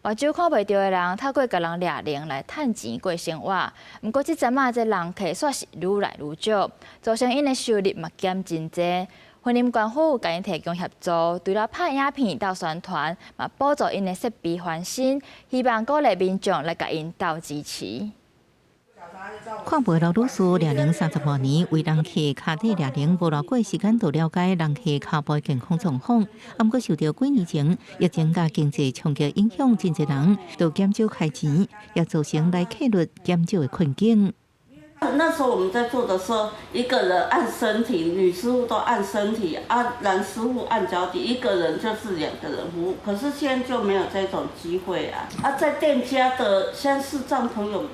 目睭看袂到的人，透过甲人掠零来趁钱过生活。不过，即阵啊，这人客煞是愈来愈少，造成因的收入嘛减真济。云林县府甲因提供协助，除了拍影片到宣传，嘛补助因的设备翻新，希望鼓励民众来甲因斗支持。看陪老律师掠零30多年，为人客脚底掠零无偌过时间，就了解人客脚背健康状况。不过受到几年前疫情甲经济冲击影响，真侪人都减少开钱，也造成来客率减少的困境。那时候我们在做的时候，一个人按身体，女师傅都按身体，男师傅按脚底，一个人就是2个人服务。可是现在就没有这种机会啊！在店家的现在视障朋友，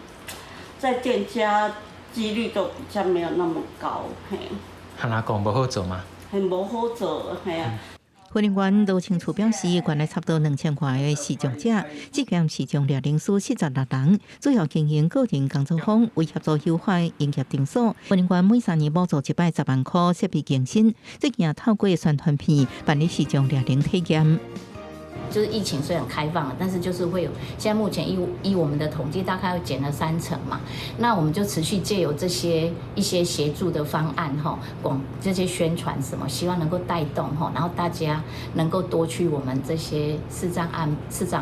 在店家几率都比较没有那么高，嘿。哈拉讲不好做吗？很不好做，嘿啊。云林县都清楚表示，原来差不多2000多个视障者，这间视障掠零师46人，主要经营个人工作坊，为协助优化营业场所。云林县每3年补助110万块设备更新，这件透过宣传片办理视障掠零体验。就是疫情虽然开放了，但是就是会有，现在目前依我们的统计，大概减了30%嘛。那我们就持续借由一些协助的方案这些宣传什么，希望能够带动然后大家能够多去我们这些视障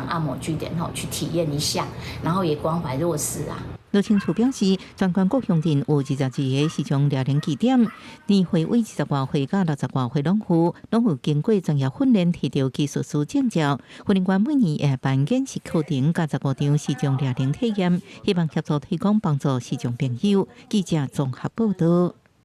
按摩据点去体验一下，然后也关怀弱势啊。罗清楚表示，全国各乡镇有22个视障掠零据点，年会为20多岁到60多岁农户，拢有经过专业训练，摕到技术师证照。云林县每年也办演习课程，加15场视障掠零体验，希望协助提供帮助视障朋友。记者综合报道。